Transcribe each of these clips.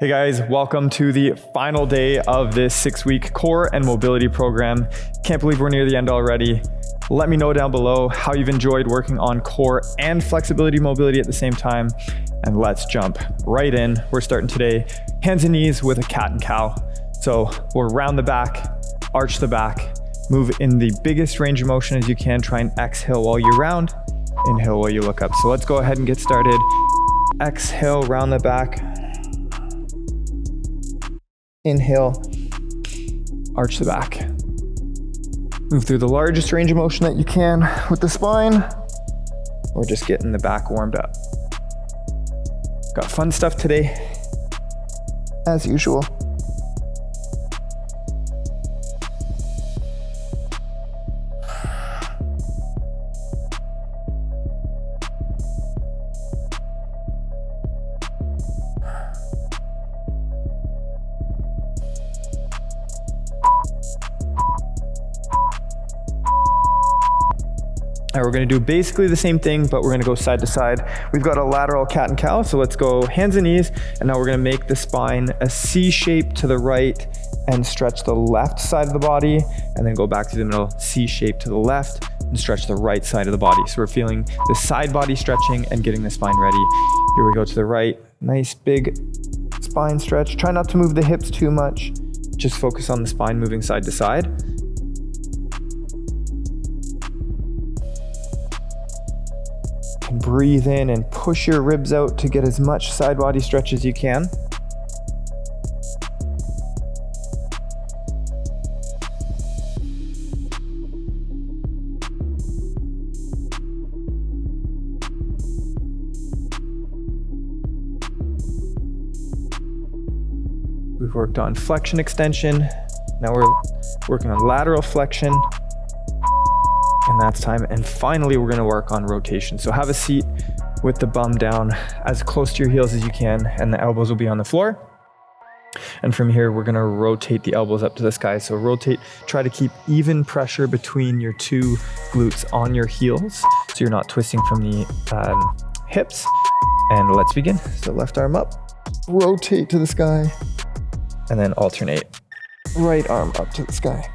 Hey guys, welcome to the final day of this 6-week core and mobility program. Can't believe we're near the end already. Let me know down below how you've enjoyed working on core and flexibility mobility at the same time. And let's jump right in. We're starting today, hands and knees with a cat and cow. So we'll round the back, arch the back, move in the biggest range of motion as you can. Try and exhale while you round, inhale while you look up. So let's go ahead and get started. Exhale, round the back. Inhale, arch the back. Move through the largest range of motion that you can with the spine, or just getting the back warmed up. Got fun stuff today, as usual. All right, we're gonna do basically the same thing, but we're gonna go side to side. We've got a lateral cat and cow, so let's go hands and knees, and now we're gonna make the spine a C shape to the right and stretch the left side of the body, and then go back to the middle, C shape to the left, and stretch the right side of the body. So we're feeling the side body stretching and getting the spine ready. Here we go to the right, nice big spine stretch. Try not to move the hips too much, just focus on the spine moving side to side. Breathe in and push your ribs out to get as much side body stretch as you can. We've worked on flexion extension. Now we're working on lateral flexion. And that's time. And finally, we're gonna work on rotation. So have a seat with the bum down as close to your heels as you can, and the elbows will be on the floor. And from here, we're gonna rotate the elbows up to the sky. So rotate, try to keep even pressure between your two glutes on your heels, so you're not twisting from the hips. And let's begin. So left arm up, rotate to the sky, and then alternate. Right arm up to the sky,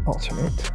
alternate.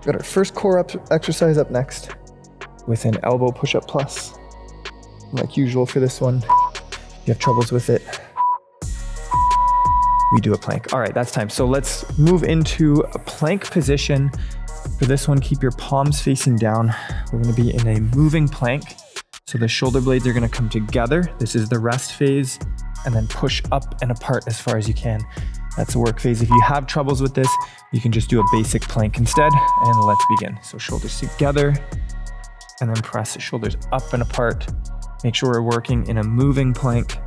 Got our first core up exercise up next with an elbow push-up plus. Like usual for this one, if you have troubles with it, we do a plank. All right, that's time. So let's move into a plank position. For this one, keep your palms facing down. We're gonna be in a moving plank. So the shoulder blades are gonna come together. This is the rest phase, and then push up and apart as far as you can. That's the work phase. If you have troubles with this, you can just do a basic plank instead, and let's begin. So shoulders together, and then press the shoulders up and apart. Make sure we're working in a moving plank.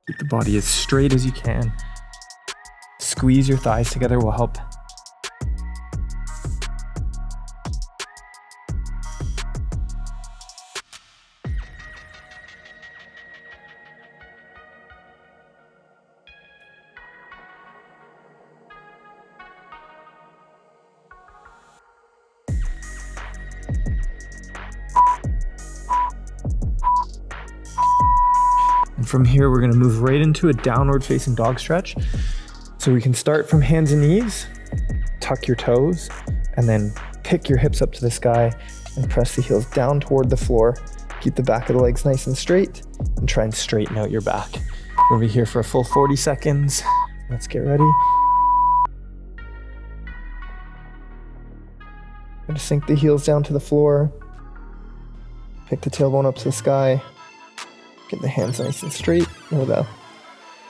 Keep the body as straight as you can. Squeeze your thighs together will help. From here, we're gonna move right into a downward facing dog stretch. So we can start from hands and knees, tuck your toes, and then pick your hips up to the sky and press the heels down toward the floor. Keep the back of the legs nice and straight, and try and straighten out your back. We'll be here for a full 40 seconds. Let's get ready. Gonna sink the heels down to the floor. Pick the tailbone up to the sky. Get the hands nice and straight, or the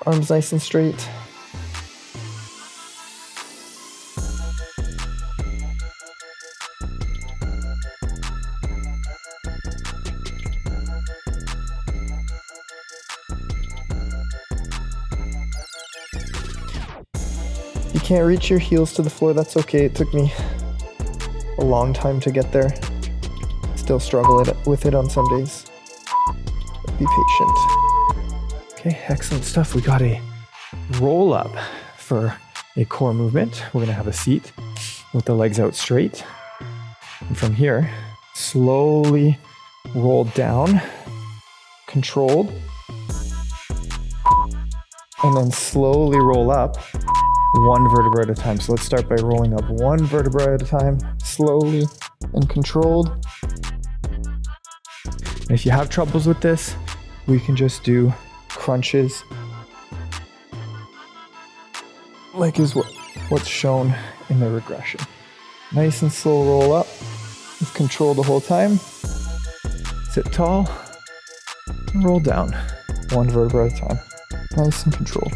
arms nice and straight. you can't reach your heels to the floor, that's okay. It took me a long time to get there. Still struggle with it on some days. Be patient. Okay, excellent stuff. We got a roll up for a core movement. We're gonna have a seat with the legs out straight. And from here, slowly roll down, controlled, and then slowly roll up one vertebra at a time. So let's start by rolling up one vertebra at a time, slowly and controlled. And if you have troubles with this, we can just do crunches, like is what's shown in the regression. Nice and slow roll up with control the whole time. Sit tall and roll down one vertebra at a time. Nice and controlled.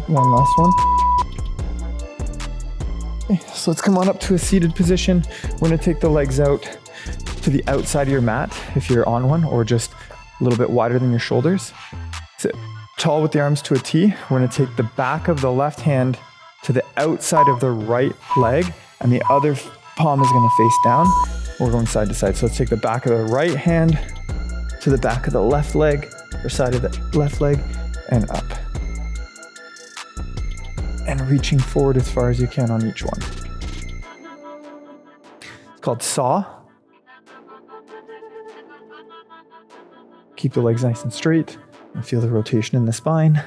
One last one. Okay, so let's come on up to a seated position. We're gonna take the legs out to the outside of your mat if you're on one, or just a little bit wider than your shoulders. Sit tall with the arms to a T. We're gonna take the back of the left hand to the outside of the right leg, and the other palm is gonna face down. We're going side to side. So let's take the back of the right hand to the back of the left leg, or side of the left leg, and up. And reaching forward as far as you can on each one. It's called saw. Keep the legs nice and straight and feel the rotation in the spine.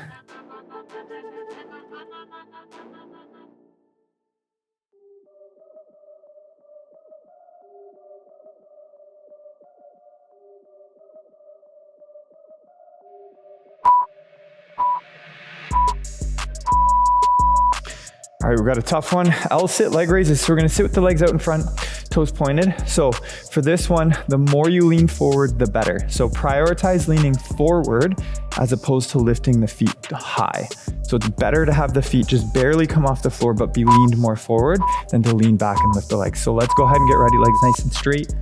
All right, we've got a tough one. L sit leg raises. So we're gonna sit with the legs out in front, toes pointed. So for this one, the more you lean forward, the better. So prioritize leaning forward as opposed to lifting the feet high. So it's better to have the feet just barely come off the floor, but be leaned more forward than to lean back and lift the legs. So let's go ahead and get ready, legs nice and straight.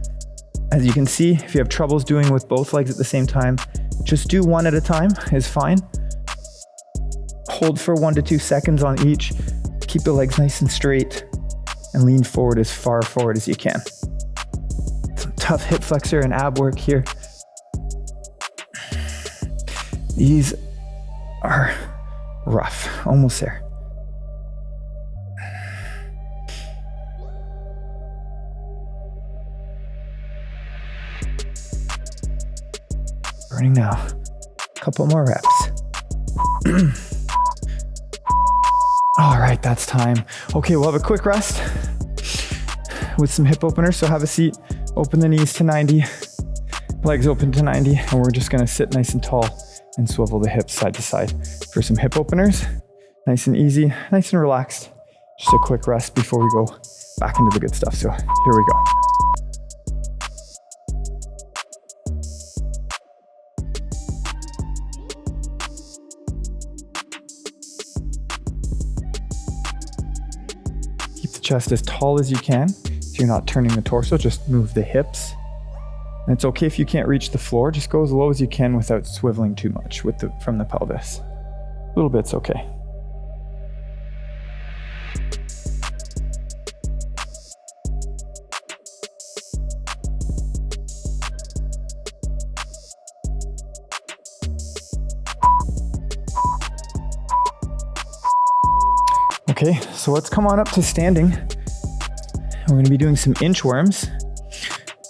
As you can see, if you have troubles doing with both legs at the same time, just do one at a time is fine. Hold for 1 to 2 seconds on each. Keep the legs nice and straight and lean forward as far forward as you can. Some tough hip flexor and ab work here. These are rough, almost there. Burning now. Couple more reps. All right, that's time. Okay, we'll have a quick rest with some hip openers. So have a seat, open the knees to 90, legs open to 90, and we're just gonna sit nice and tall and swivel the hips side to side for some hip openers. Nice and easy, nice and relaxed. Just a quick rest before we go back into the good stuff. So here we go. Chest as tall as you can, so you're not turning the torso, just move the hips. And it's okay if you can't reach the floor, just go as low as you can without swiveling too much from the pelvis. A little bit's okay. Okay, so let's come on up to standing. We're gonna be doing some inchworms.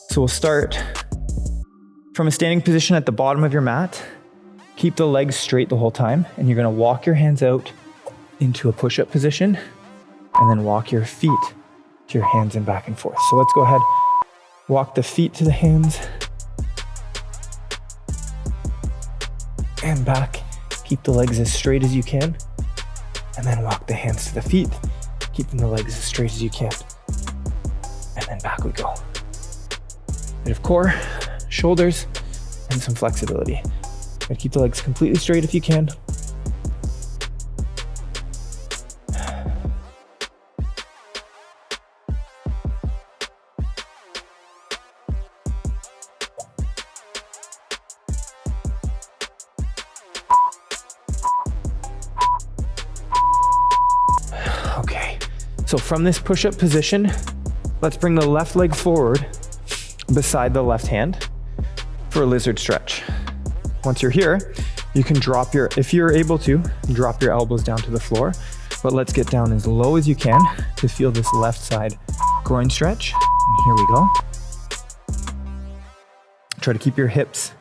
So we'll start from a standing position at the bottom of your mat. Keep the legs straight the whole time, and you're gonna walk your hands out into a push-up position, and then walk your feet to your hands and back and forth. So let's go ahead, walk the feet to the hands, and back. Keep the legs as straight as you can. And then walk the hands to the feet, keeping the legs as straight as you can. And then back we go. Bit of core, shoulders, and some flexibility. Gotta keep the legs completely straight if you can. So from this push-up position, let's bring the left leg forward beside the left hand for a lizard stretch. Once you're here, you can drop if you're able to, drop your elbows down to the floor, but let's get down as low as you can to feel this left side groin stretch. And here we go. Try to keep your hips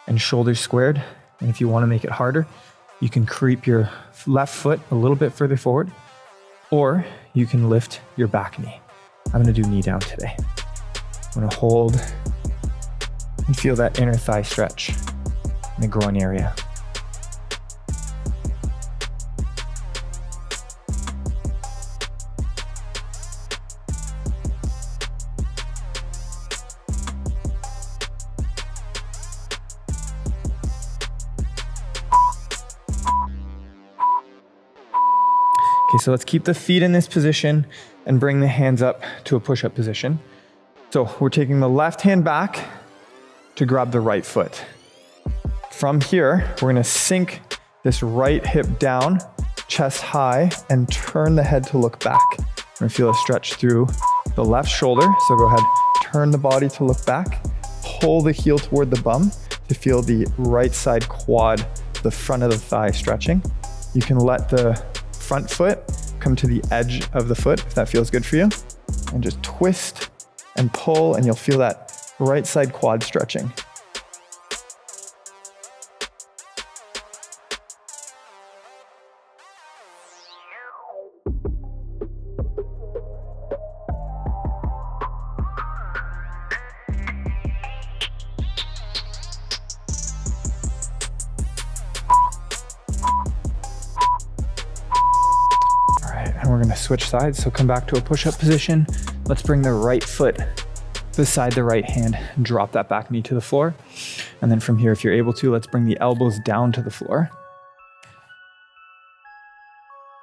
and shoulders squared. And if you want to make it harder, you can creep your left foot a little bit further forward, or you can lift your back knee. I'm going to do knee down today. I'm going to hold and feel that inner thigh stretch in the groin area. Okay, so let's keep the feet in this position and bring the hands up to a push-up position. So we're taking the left hand back to grab the right foot. From here, we're gonna sink this right hip down, chest high, and turn the head to look back. We're gonna feel a stretch through the left shoulder. So go ahead, turn the body to look back, pull the heel toward the bum to feel the right side quad, the front of the thigh stretching. You can let the front foot come to the edge of the foot if that feels good for you, and just twist and pull, and you'll feel that right side quad stretching. We're gonna switch sides, so come back to a push-up position. Let's bring the right foot beside the right hand, drop that back knee to the floor. And then from here, if you're able to, let's bring the elbows down to the floor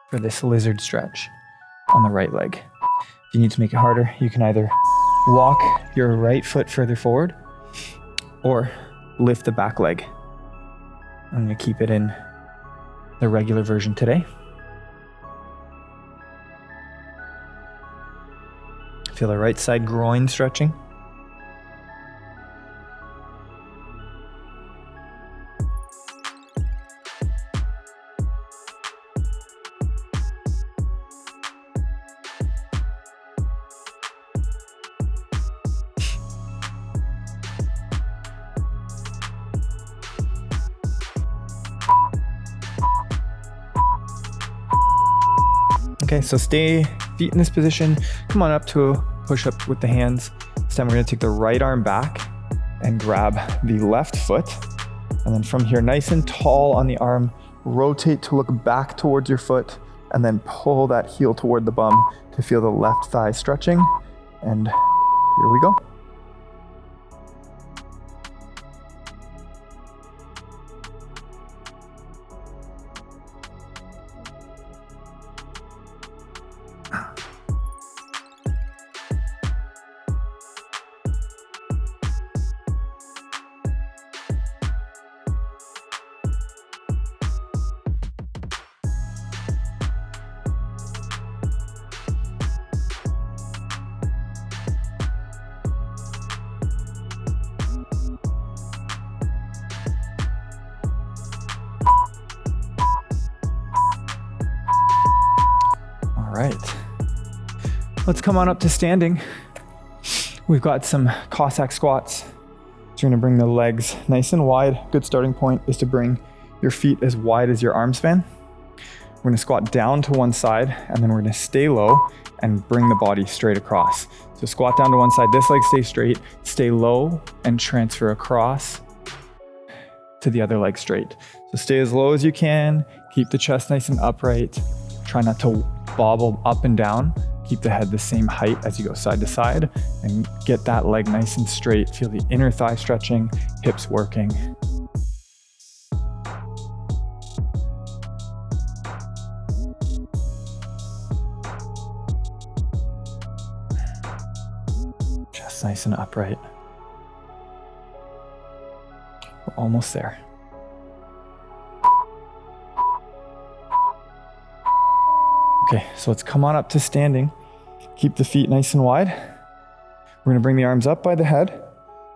for this lizard stretch on the right leg. If you need to make it harder, you can either walk your right foot further forward or lift the back leg. I'm gonna keep it in the regular version today. Feel the right side groin stretching. Okay, so stay feet in this position. Come on up to a push-up with the hands. This time we're gonna take the right arm back and grab the left foot. And then from here, nice and tall on the arm, rotate to look back towards your foot, and then pull that heel toward the bum to feel the left thigh stretching. And here we go. All right, let's come on up to standing. We've got some Cossack squats. So you're gonna bring the legs nice and wide. Good starting point is to bring your feet as wide as your arm span. We're gonna squat down to one side, and then we're gonna stay low and bring the body straight across. So squat down to one side, this leg stays straight, stay low, and transfer across to the other leg straight. So stay as low as you can, keep the chest nice and upright. Try not to bobble up and down. Keep the head the same height as you go side to side, and get that leg nice and straight. Feel the inner thigh stretching, hips working. Chest nice and upright. We're almost there. Okay, so let's come on up to standing. Keep the feet nice and wide. We're gonna bring the arms up by the head.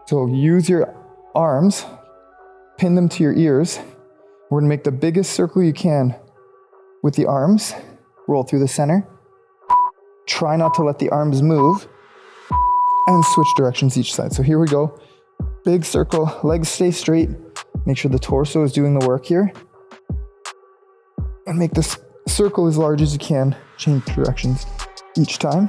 So use your arms, pin them to your ears. We're gonna make the biggest circle you can with the arms. Roll through the center. Try not to let the arms move and switch directions each side. So here we go. Big circle, legs stay straight. Make sure the torso is doing the work here. And make this circle as large as you can. Change directions each time.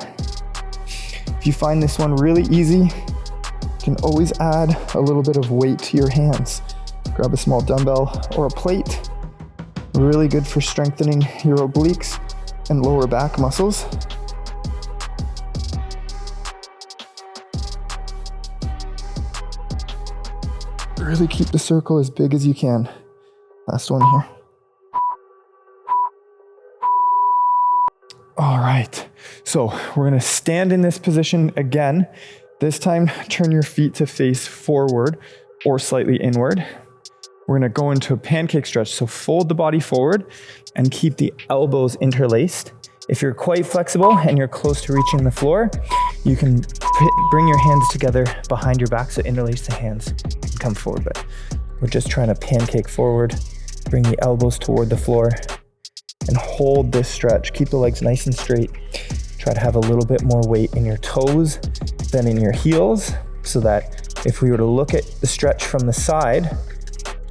If you find this one really easy, you can always add a little bit of weight to your hands. Grab a small dumbbell or a plate. Really good for strengthening your obliques and lower back muscles. Really keep the circle as big as you can. Last one here. All right, so we're gonna stand in this position again. This time, turn your feet to face forward or slightly inward. We're gonna go into a pancake stretch. So fold the body forward and keep the elbows interlaced. If you're quite flexible and you're close to reaching the floor, you can bring your hands together behind your back, so interlace the hands and come forward. But we're just trying to pancake forward, bring the elbows toward the floor, and hold this stretch. Keep the legs nice and straight. Try to have a little bit more weight in your toes than in your heels, so that if we were to look at the stretch from the side,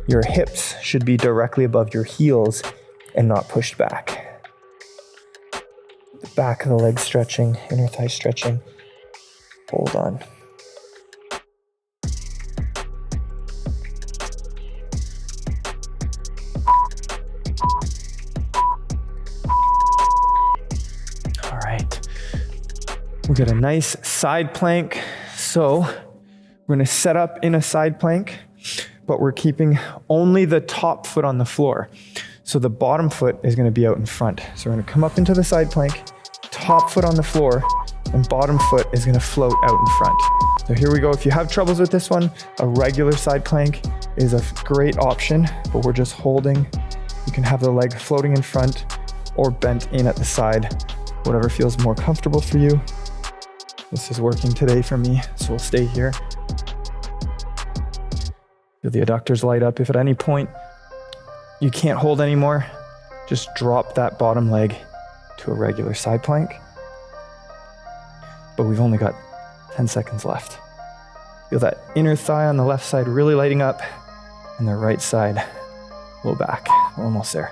your hips should be directly above your heels and not pushed back. The back of the leg stretching, inner thigh stretching. Hold on. All right. We got a nice side plank. So we're gonna set up in a side plank, but we're keeping only the top foot on the floor. So the bottom foot is gonna be out in front. So we're gonna come up into the side plank, top foot on the floor, and bottom foot is gonna float out in front. So here we go. If you have troubles with this one, a regular side plank is a great option, but we're just holding. You can have the leg floating in front or bent in at the side, whatever feels more comfortable for you. This is working today for me, so we'll stay here. Feel the adductors light up. If at any point you can't hold anymore, just drop that bottom leg to a regular side plank. But we've only got 10 seconds left. Feel that inner thigh on the left side really lighting up, and the right side low back. We're almost there.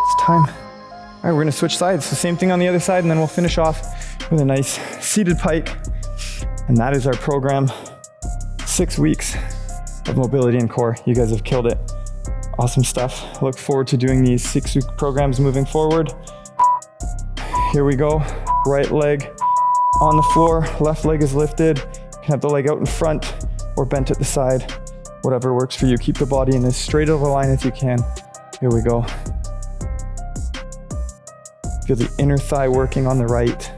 It's time. All right, we're gonna switch sides. So same thing on the other side, and then we'll finish off with a nice seated pike. And that is our program. 6 weeks of mobility and core. You guys have killed it. Awesome stuff. Look forward to doing these 6-week programs moving forward. Here we go. Right leg on the floor, left leg is lifted. You can have the leg out in front or bent at the side. Whatever works for you. Keep the body in as straight of a line as you can. Here we go. Feel the inner thigh working on the right.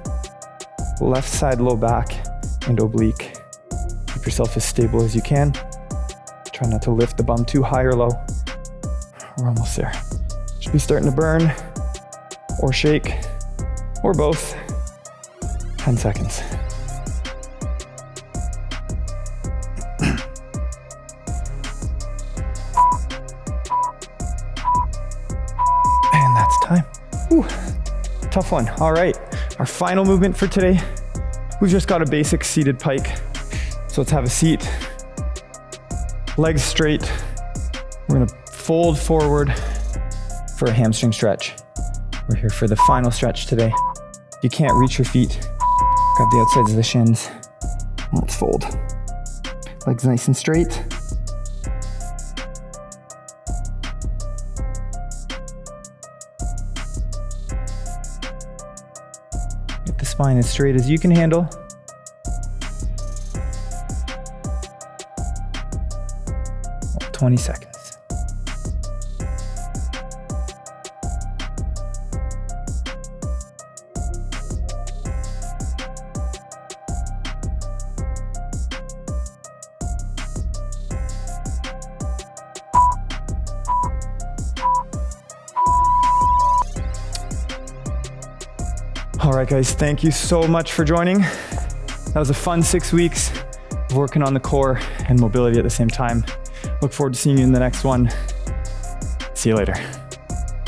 Left side low back and oblique. Keep yourself as stable as you can. Try not to lift the bum too high or low. We're almost there. Should be starting to burn or shake or both. 10 seconds. And that's time. Whew. Tough one. All right, our final movement for today. We've just got a basic seated pike. So let's have a seat. Legs straight. We're gonna fold forward for a hamstring stretch. We're here for the final stretch today. If you can't reach your feet, grab the outsides of the shins. Let's fold. Legs nice and straight. Get the spine as straight as you can handle. About 20 seconds. All right, guys, thank you so much for joining. That was a fun 6 weeks of working on the core and mobility at the same time. Look forward to seeing you in the next one. See you later.